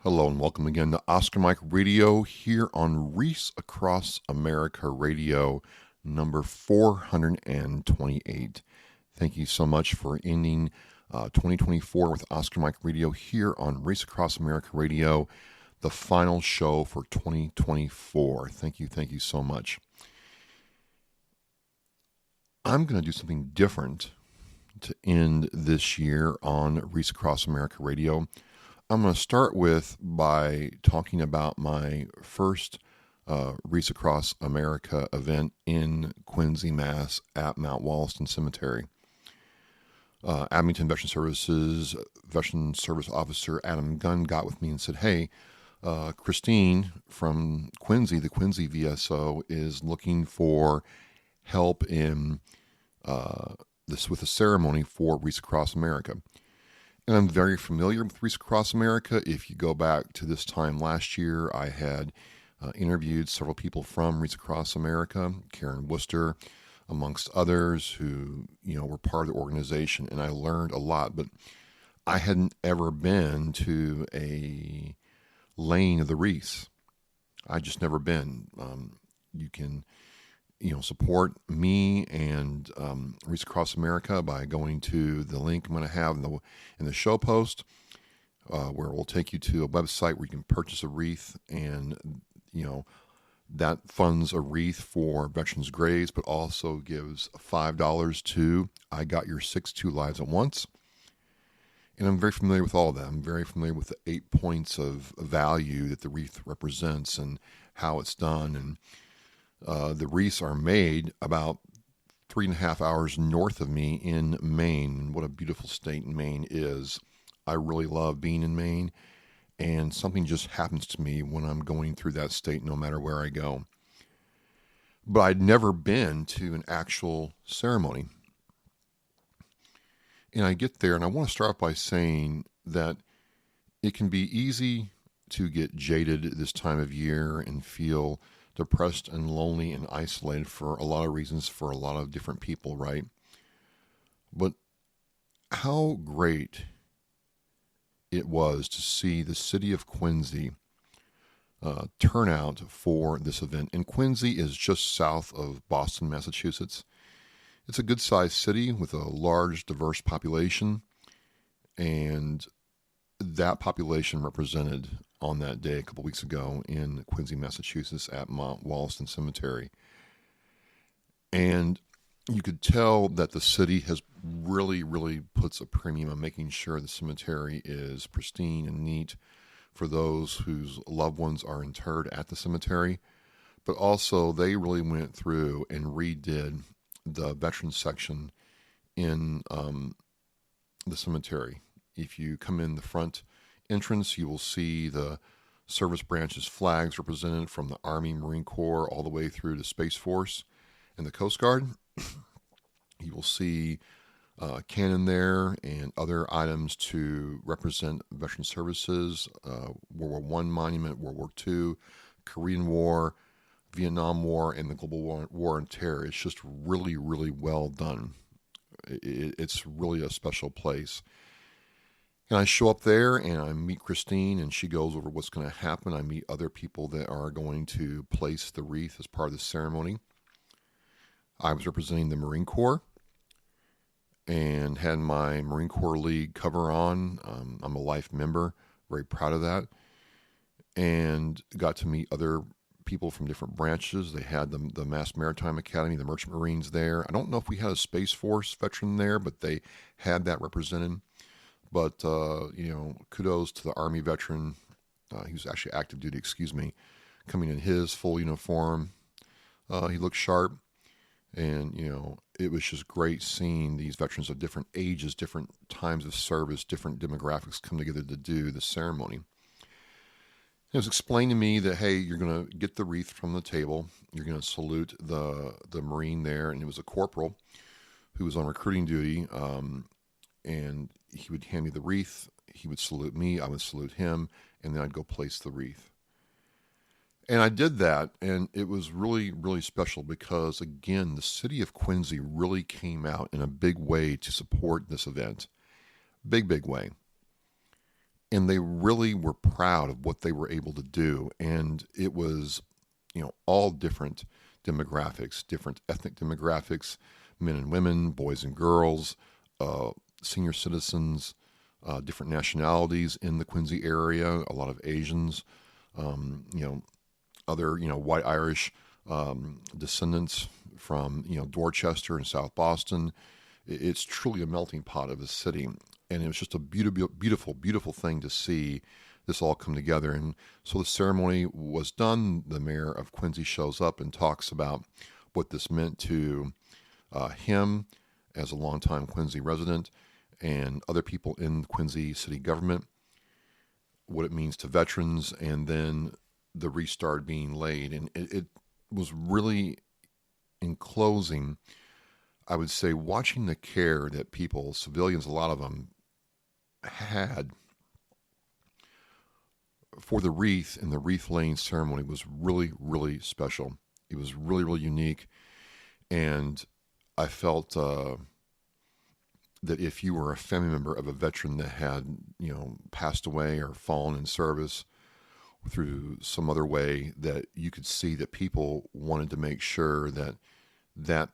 Hello and welcome again to Oscar Mike Radio here on Wreaths Across America Radio, number 428. Thank you so much for ending 2024 with Oscar Mike Radio here on Wreaths Across America Radio, the final show for 2024. Thank you so much. I'm going to do something different to end this year on Wreaths Across America Radio. I'm going to start by talking about my first Wreaths Across America event in Quincy, Mass. At Mount Wollaston Cemetery. Abington Veteran Services Veteran Service Officer Adam Gunn got with me and said, hey, Christine from Quincy, the Quincy VSO, is looking for help in with a ceremony for Wreaths Across America. And I'm very familiar with Wreaths Across America. If you go back to this time last year, I had interviewed several people from Wreaths Across America, Karen Worcester, amongst others who, were part of the organization. And I learned a lot, but I hadn't ever been to a lane of the wreaths. I just never been. You can support me and Wreaths Across America by going to the link I'm going to have in the show post, where it will take you to a website where you can purchase a wreath, and that funds a wreath for veterans' graves, but also gives $5 to I Got Your 6 Lives at Once. And I'm very familiar with all of that. I'm very familiar with the 8 points of value that the wreath represents and how it's done. And the wreaths are made about 3.5 hours north of me in Maine. What a beautiful state Maine is. I really love being in Maine, and something just happens to me when I'm going through that state no matter where I go. But I'd never been to an actual ceremony. And I get there, and I want to start by saying that it can be easy to get jaded this time of year and feel depressed and lonely and isolated for a lot of reasons for a lot of different people, right? But how great it was to see the city of Quincy turn out for this event. And Quincy is just south of Boston, Massachusetts. It's a good-sized city with a large, diverse population, and that population represented on that day a couple weeks ago in Quincy, Massachusetts at Mount Wollaston Cemetery. And you could tell that the city has really puts a premium on making sure the cemetery is pristine and neat for those whose loved ones are interred at the cemetery. But also they really went through and redid the veterans section in the cemetery. If you come in the front entrance, you will see the service branches flags represented from the Army, Marine Corps, all the way through the Space Force and the Coast Guard. You will see cannon there and other items to represent veteran services, World War I monument, World War II, Korean War, Vietnam War, and the Global War on Terror. It's just really well done. It's really a special place. And I show up there and I meet Christine, and she goes over what's going to happen. I meet other people that are going to place the wreath as part of the ceremony. I was representing the Marine Corps and had my Marine Corps League cover on. I'm a life member, very proud of that. And got to meet other people from different branches. They had the Mass Maritime Academy, the Merchant Marines there. I don't know if we had a Space Force veteran there, but they had that represented. But, kudos to the Army veteran. He was actually active duty, coming in his full uniform. He looked sharp. And, it was just great seeing these veterans of different ages, different times of service, different demographics come together to do the ceremony. It was explained to me that, hey, you're going to get the wreath from the table. You're going to salute the Marine there. And it was a corporal who was on recruiting duty. And he would hand me the wreath. He would salute me. I would salute him. And then I'd go place the wreath. And I did that, and it was really special because, again, the city of Quincy really came out in a big way to support this event. Big way. and they really were proud of what they were able to do. And it was, all different demographics, different ethnic demographics, men and women, boys and girls, senior citizens, different nationalities in the Quincy area, a lot of Asians, other, white Irish descendants from, Dorchester and South Boston. It's truly a melting pot of a city. And it was just a beautiful, beautiful, beautiful thing to see this all come together. And so the ceremony was done. The mayor of Quincy shows up and talks about what this meant to him as a longtime Quincy resident and other people in Quincy city government, what it means to veterans, and then the restart being laid. And it was really, in closing, I would say, watching the care that people, civilians, a lot of them, had for the wreath and the wreath laying ceremony was really, really special. It was really, really unique. And I felt that if you were a family member of a veteran that had, passed away or fallen in service through some other way, that you could see that people wanted to make sure that that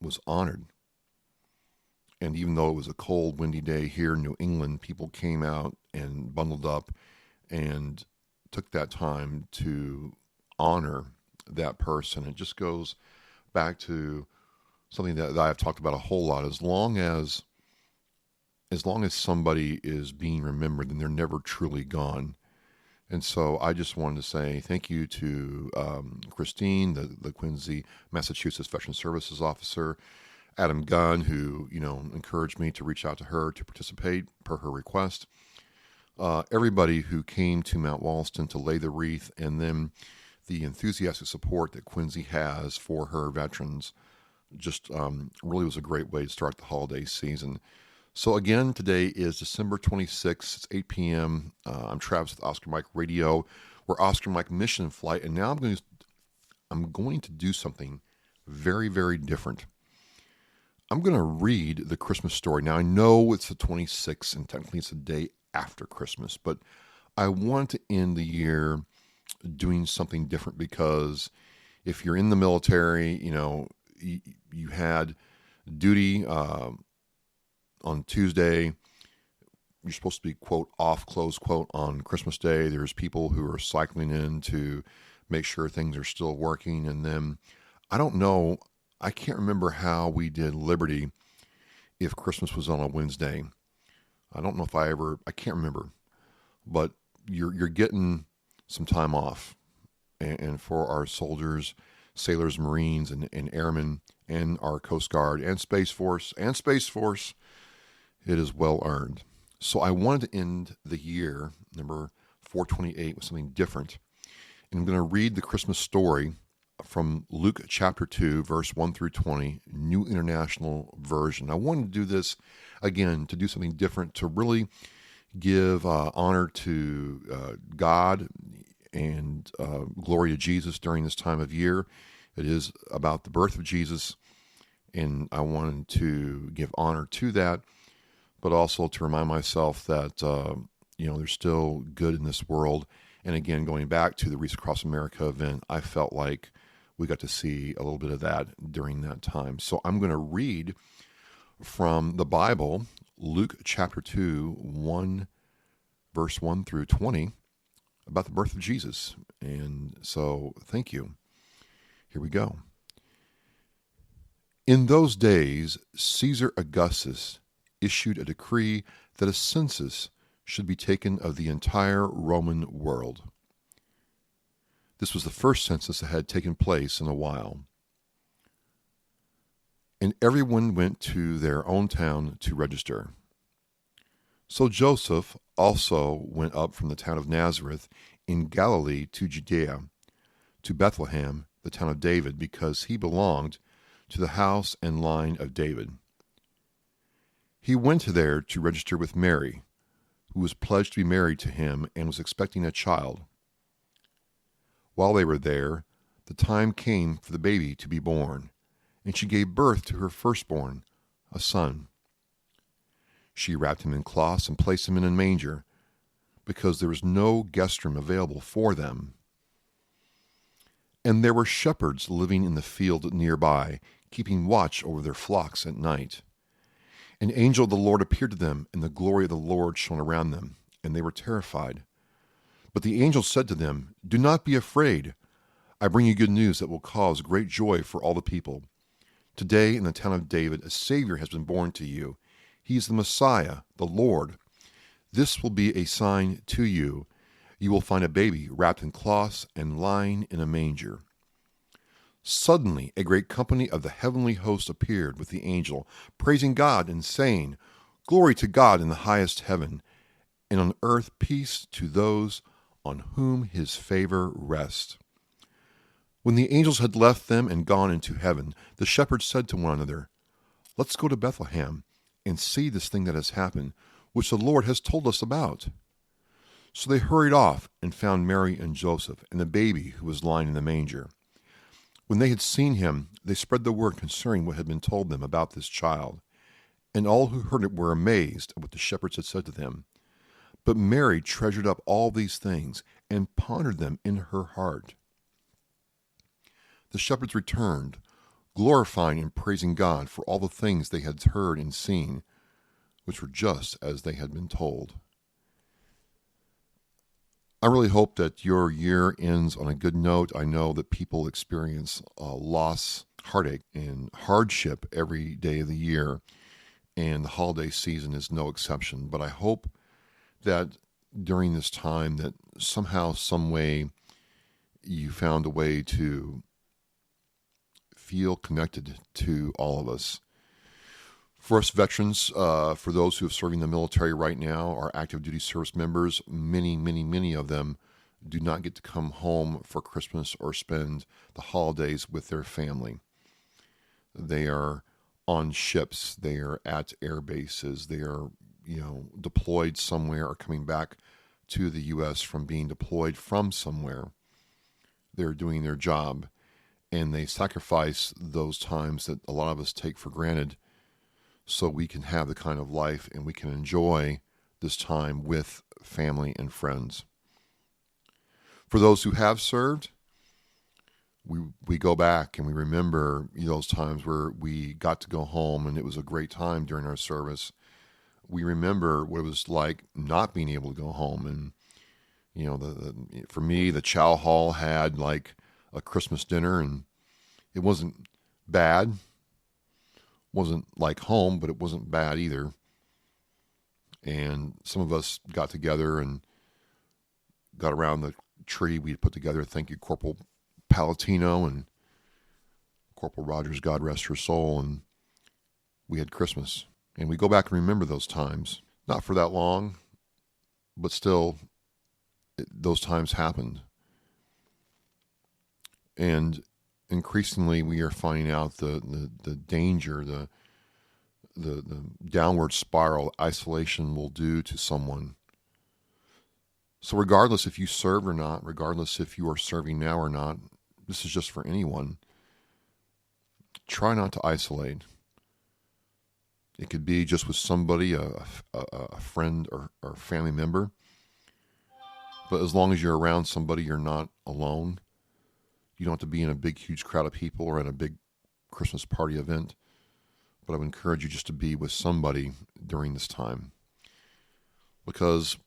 was honored. And even though it was a cold, windy day here in New England, people came out and bundled up and took that time to honor that person. It just goes back to something that I've talked about a whole lot. As long as somebody is being remembered, then they're never truly gone. And so I just wanted to say thank you to Christine, the Quincy, Massachusetts Veteran Services Officer, Adam Gunn, who, encouraged me to reach out to her to participate per her request. Everybody who came to Mount Wollaston to lay the wreath, and then the enthusiastic support that Quincy has for her veterans just really was a great way to start the holiday season. So again, today is December 26th. It's 8 p.m. I'm Travis with Oscar Mike Radio. We're Oscar Mike Mission Flight, and now I'm going to do something very, very different. I'm going to read the Christmas story. Now, I know it's the 26th, and technically it's the day after Christmas, but I want to end the year doing something different, because if you're in the military, you had duty on Tuesday. You're supposed to be, quote, off, close quote, on Christmas Day. There's people who are cycling in to make sure things are still working. And then, I don't know, I can't remember how we did Liberty if Christmas was on a Wednesday. I don't know if I can't remember. But you're getting some time off. And for our soldiers, sailors, Marines, and airmen, and our Coast Guard, and Space Force, it is well earned. So I wanted to end the year, number 428, with something different. And I'm going to read the Christmas story from Luke chapter 2, verse 1 through 20, New International Version. I wanted to do this, again, to do something different, to really give honor to God and glory to Jesus during this time of year. It is about the birth of Jesus, and I wanted to give honor to that, but also to remind myself that, there's still good in this world. And again, going back to the Wreaths Across America event, I felt like we got to see a little bit of that during that time. So I'm going to read from the Bible, Luke chapter 2, verse 1 through 20, about the birth of Jesus. And so, thank you. Here we go. In those days, Caesar Augustus issued a decree that a census should be taken of the entire Roman world. This was the first census that had taken place in a while. And everyone went to their own town to register. So Joseph also went up from the town of Nazareth in Galilee to Judea, to Bethlehem, the town of David, because he belonged to the house and line of David. He went there to register with Mary, who was pledged to be married to him and was expecting a child. While they were there, the time came for the baby to be born, and she gave birth to her firstborn, a son. She wrapped him in cloths and placed him in a manger, because there was no guest room available for them. And there were shepherds living in the field nearby, keeping watch over their flocks at night. An angel of the Lord appeared to them, and the glory of the Lord shone around them, and they were terrified. But the angel said to them, "Do not be afraid. I bring you good news that will cause great joy for all the people. Today in the town of David a Savior has been born to you. He is the Messiah, the Lord. This will be a sign to you. You will find a baby wrapped in cloths and lying in a manger." Suddenly a great company of the heavenly host appeared with the angel, praising God and saying, "Glory to God in the highest heaven, and on earth peace to those on whom his favor rests." When the angels had left them and gone into heaven, the shepherds said to one another, "Let's go to Bethlehem and see this thing that has happened, which the Lord has told us about." So they hurried off and found Mary and Joseph and the baby who was lying in the manger. When they had seen him, they spread the word concerning what had been told them about this child. And all who heard it were amazed at what the shepherds had said to them. But Mary treasured up all these things and pondered them in her heart. The shepherds returned, glorifying and praising God for all the things they had heard and seen, which were just as they had been told. I really hope that your year ends on a good note. I know that people experience loss, heartache, and hardship every day of the year, and the holiday season is no exception. But I hope that during this time that somehow, some way, you found a way to feel connected to all of us. For us veterans, for those who are serving the military right now, our active duty service members, many of them do not get to come home for Christmas or spend the holidays with their family. They are on ships, they are at air bases, they are, deployed somewhere or coming back to the U.S. from being deployed from somewhere. They're doing their job, and they sacrifice those times that a lot of us take for granted so we can have the kind of life and we can enjoy this time with family and friends. For those who have served, we go back and we remember those times where we got to go home and it was a great time during our service. We remember what it was like not being able to go home. And, for me, the chow hall had like a Christmas dinner, and it wasn't bad. Wasn't like home, but it wasn't bad either. And some of us got together and got around the tree we had put together. Thank you, Corporal Palatino and Corporal Rogers, God rest her soul. And we had Christmas. And we go back and remember those times. Not for that long, but still, those times happened. And increasingly, we are finding out the danger, the downward spiral isolation will do to someone. So regardless if you serve or not, regardless if you are serving now or not, this is just for anyone. Try not to isolate. It could be just with somebody, a friend or family member. But as long as you're around somebody, you're not alone. You don't have to be in a big, huge crowd of people or at a big Christmas party event. But I would encourage you just to be with somebody during this time. Because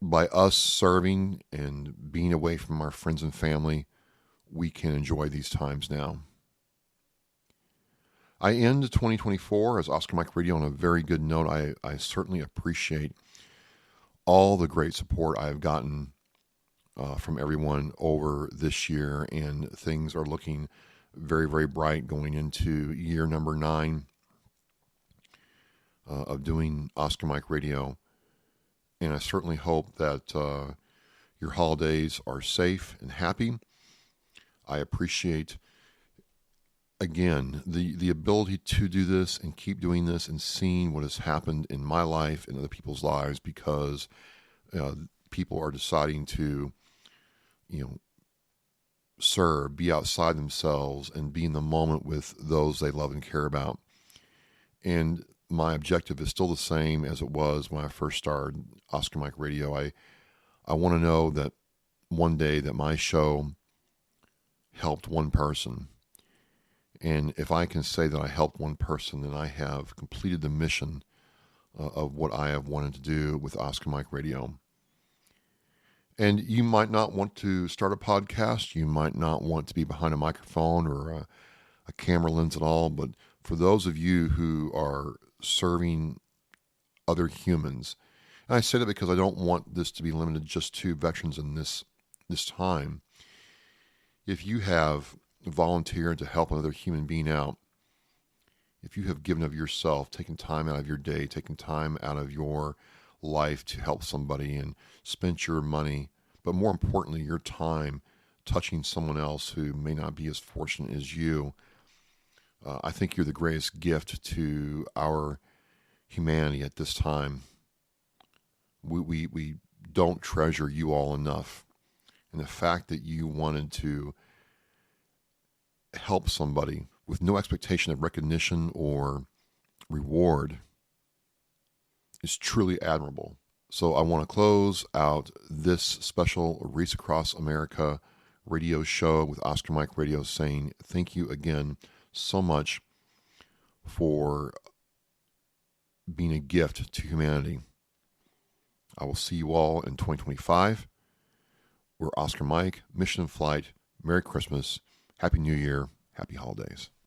by us serving and being away from our friends and family, we can enjoy these times now. I end 2024 as Oscar Mike Radio on a very good note. I certainly appreciate all the great support I have gotten from everyone over this year, and things are looking very, very bright going into year number 9 of doing Oscar Mike Radio. And I certainly hope that your holidays are safe and happy. I appreciate, again, the ability to do this and keep doing this and seeing what has happened in my life and other people's lives, because people are deciding to serve, be outside themselves, and be in the moment with those they love and care about. And my objective is still the same as it was when I first started Oscar Mike Radio. I want to know that one day that my show helped one person. And if I can say that I helped one person, then I have completed the mission of what I have wanted to do with Oscar Mike Radio. And you might not want to start a podcast. You might not want to be behind a microphone or a camera lens at all. But for those of you who are serving other humans, and I say that because I don't want this to be limited just to veterans in this time. If you have volunteered to help another human being out, if you have given of yourself, taken time out of your day, taken time out of your life to help somebody and spent your money, but more importantly, your time touching someone else who may not be as fortunate as you, I think you're the greatest gift to our humanity at this time. We don't treasure you all enough. And the fact that you wanted to help somebody with no expectation of recognition or reward is truly admirable. So I want to close out this special Wreaths Across America radio show with Oscar Mike Radio saying thank you again so much for being a gift to humanity. I will see you all in 2025. We're Oscar Mike, Mission in Flight. Merry Christmas, Happy New Year, Happy Holidays.